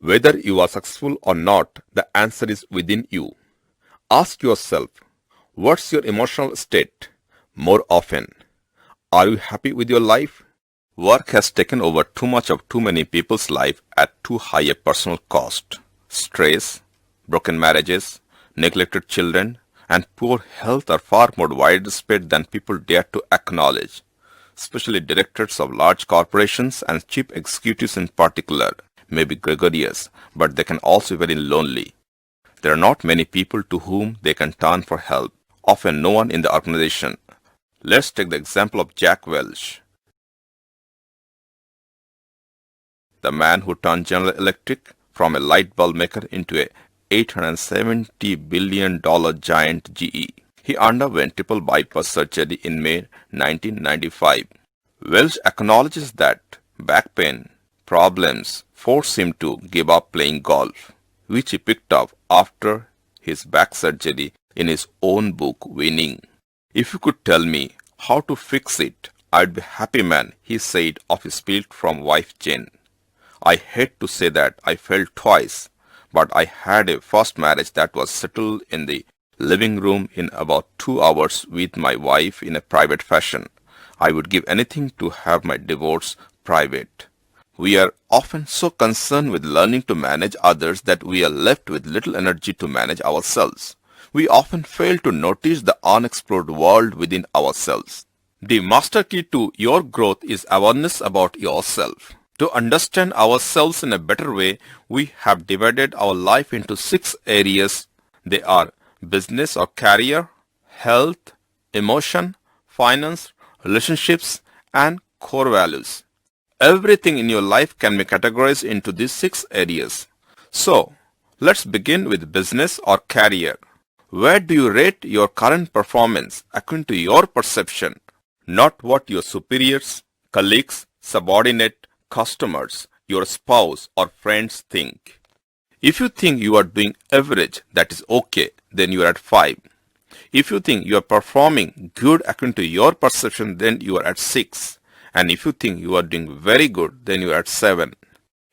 Whether you are successful or not, the answer is within you. Ask yourself, what's your emotional state more often? Are you happy with your life? Work has taken over too much of too many people's life at too high a personal cost. Stress, broken marriages, neglected children, and poor health are far more widespread than people dare to acknowledge, especially directors of large corporations and chief executives in particular may be gregarious, but they can also be very lonely. There are not many people to whom they can turn for help, often no one in the organization. Let's take the example of Jack Welch, the man who turned General Electric from a light bulb maker into a $870 billion giant GE. He underwent triple bypass surgery in May 1995. Welch acknowledges that back pain problems forced him to give up playing golf, which he picked up after his back surgery in his own book, Winning. If you could tell me how to fix it, I'd be happy man, he said of his split from wife Jane. I hate to say that I failed twice, but I had a first marriage that was settled in the living room in about 2 hours with my wife in a private fashion. I would give anything to have my divorce private. We are often so concerned with learning to manage others that we are left with little energy to manage ourselves. We often fail to notice the unexplored world within ourselves. The master key to your growth is awareness about yourself. To understand ourselves in a better way, we have divided our life into 6 areas. They are business or career, health, emotion, finance, relationships, and core values. Everything in your life can be categorized into these 6 areas. So, let's begin with business or career. Where do you rate your current performance according to your perception, not what your superiors, colleagues, subordinate, customers, your spouse or friends think? If you think you are doing average, that is okay, then you are at 5. If you think you are performing good according to your perception, then you are at 6. And if you think you are doing very good, then you are at 7.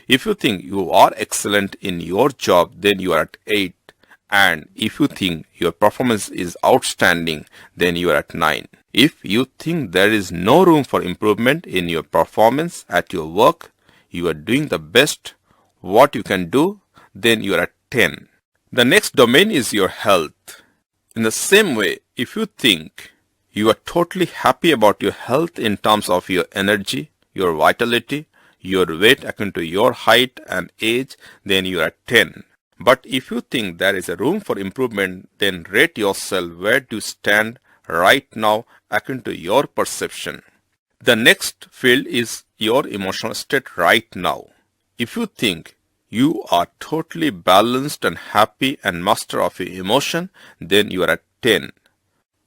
If you think you are excellent in your job, then you are at 8. And if you think your performance is outstanding, then you are at 9. If you think there is no room for improvement in your performance at your work, you are doing the best what you can do, then you are at 10. The next domain is your health. In the same way, if you think you are totally happy about your health in terms of your energy, your vitality, your weight according to your height and age, then you are at 10. But if you think there is a room for improvement, then rate yourself where do you stand right now according to your perception. The next field is your emotional state right now. If you think you are totally balanced and happy and master of your emotion, then you are at 10.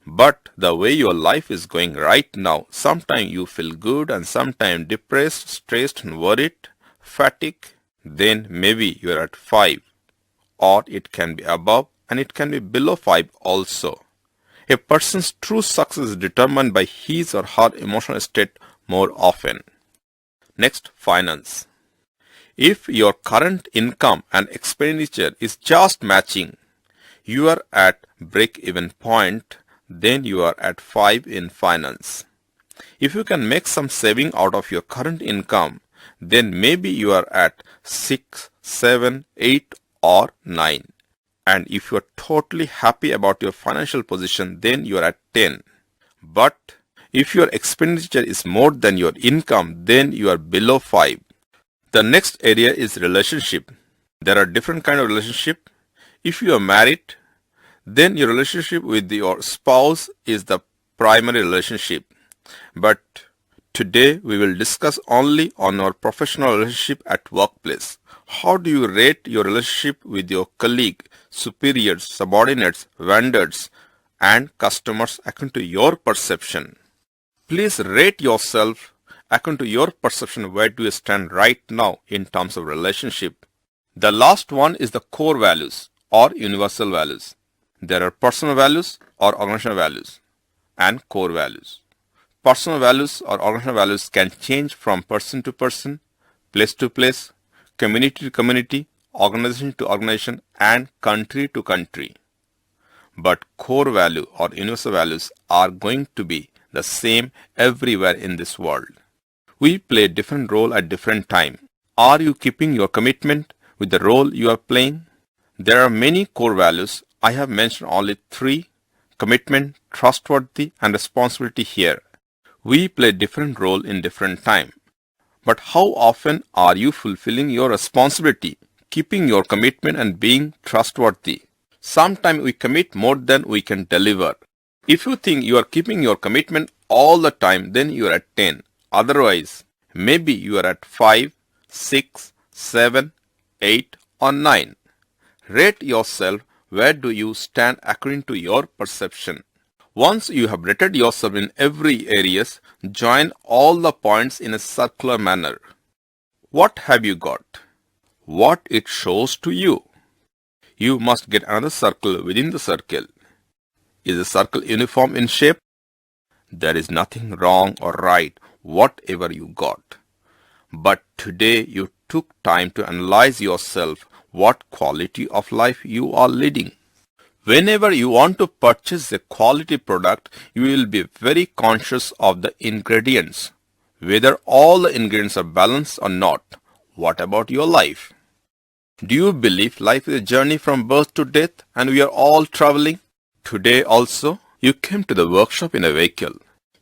But the way your life is going right now, sometimes you feel good and sometimes depressed, stressed and worried, fatigue, then maybe you are at 5. Or it can be above and it can be below 5 also. A person's true success is determined by his or her emotional state more often. Next, finance. If your current income and expenditure is just matching, you are at break-even point, then you are at 5 in finance. If you can make some saving out of your current income, then maybe you are at 6, 7, 8 or 9. And if you are totally happy about your financial position, then you are at 10. But if your expenditure is more than your income, then you are below 5. The next area is relationship. There are different kinds of relationship. If you are married, then your relationship with your spouse is the primary relationship. But today we will discuss only on our professional relationship at workplace. How do you rate your relationship with your colleague, superiors, subordinates, vendors, and customers according to your perception? Please rate yourself according to your perception where do you stand right now in terms of relationship. The last one is the core values or universal values. There are personal values or organizational values and core values. Personal values or organizational values can change from person to person, place to place, community to community, organization to organization, and country to country. But core value or universal values are going to be the same everywhere in this world. We play different role at different time. Are you keeping your commitment with the role you are playing? There are many core values. I have mentioned only 3: commitment, trustworthy, and responsibility here. We play different role in different time. But how often are you fulfilling your responsibility, keeping your commitment and being trustworthy? Sometimes we commit more than we can deliver. If you think you are keeping your commitment all the time, then you are at 10. Otherwise, maybe you are at 5, 6, 7, 8 or 9. Rate yourself. Where do you stand according to your perception? Once you have rated yourself in every areas, join all the points in a circular manner. What have you got? What it shows to you? You must get another circle within the circle. Is the circle uniform in shape? There is nothing wrong or right, whatever you got. But today you took time to analyze yourself, what quality of life you are leading. Whenever you want to purchase a quality product, you will be very conscious of the ingredients, whether all the ingredients are balanced or not. What about your life? Do you believe life is a journey from birth to death and we are all traveling? Today also, you came to the workshop in a vehicle.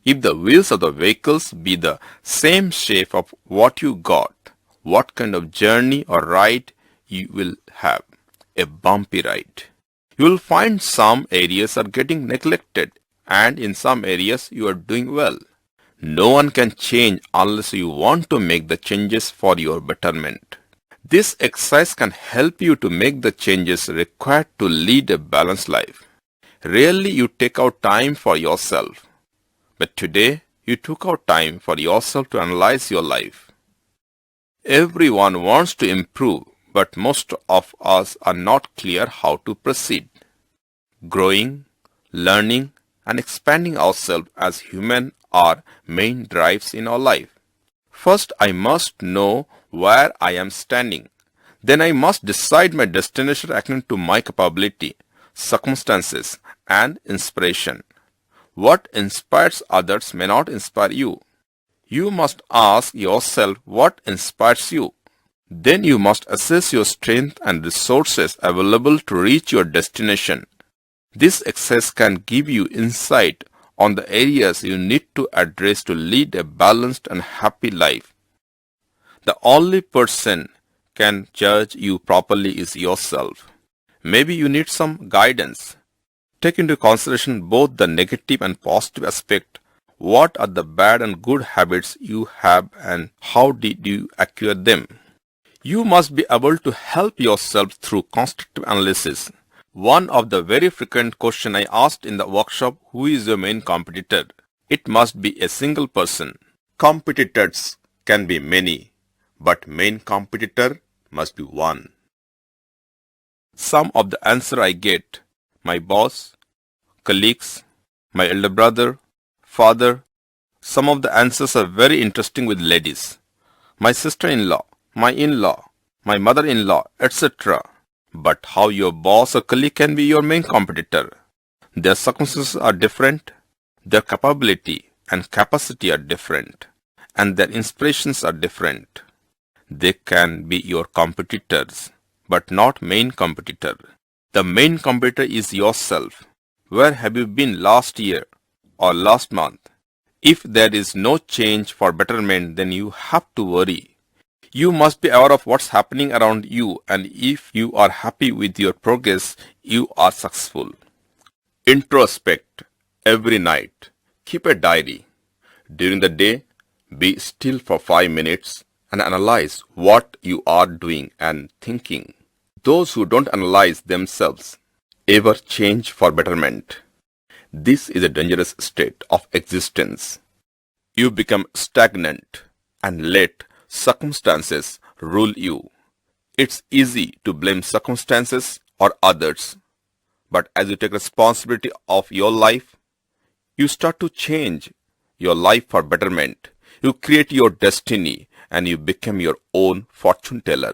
If the wheels of the vehicles be the same shape of what you got, what kind of journey or ride you will have? A bumpy ride. You will find some areas are getting neglected and in some areas you are doing well. No one can change unless you want to make the changes for your betterment. This exercise can help you to make the changes required to lead a balanced life. Rarely you take out time for yourself, but today you took out time for yourself to analyze your life. Everyone wants to improve, but most of us are not clear how to proceed. Growing, learning, and expanding ourselves as humans are main drives in our life. First, I must know where I am standing. Then I must decide my destination according to my capability, circumstances, and inspiration. What inspires others may not inspire you. You must ask yourself what inspires you. Then you must assess your strength and resources available to reach your destination. This exercise can give you insight on the areas you need to address to lead a balanced and happy life. The only person can judge you properly is yourself. Maybe you need some guidance. Take into consideration both the negative and positive aspect. What are the bad and good habits you have and how did you acquire them? You must be able to help yourself through constructive analysis. One of the very frequent questions I asked in the workshop, who is your main competitor? It must be a single person. Competitors can be many, but main competitor must be one. Some of the answer I get, my boss, colleagues, my elder brother, father. Some of the answers are very interesting with ladies. My sister-in-law, my in-law, my mother-in-law, etc. But how your boss or colleague can be your main competitor? Their circumstances are different, their capability and capacity are different, and their inspirations are different. They can be your competitors, but not main competitor. The main competitor is yourself. Where have you been last year or last month? If there is no change for betterment, then you have to worry. You must be aware of what's happening around you, and if you are happy with your progress, you are successful. Introspect every night. Keep a diary. During the day, be still for 5 minutes and analyze what you are doing and thinking. Those who don't analyze themselves ever change for betterment. This is a dangerous state of existence. You become stagnant and let circumstances rule you. It's easy to blame circumstances or others, but as you take responsibility of your life, you start to change your life for betterment. You create your destiny and you become your own fortune teller.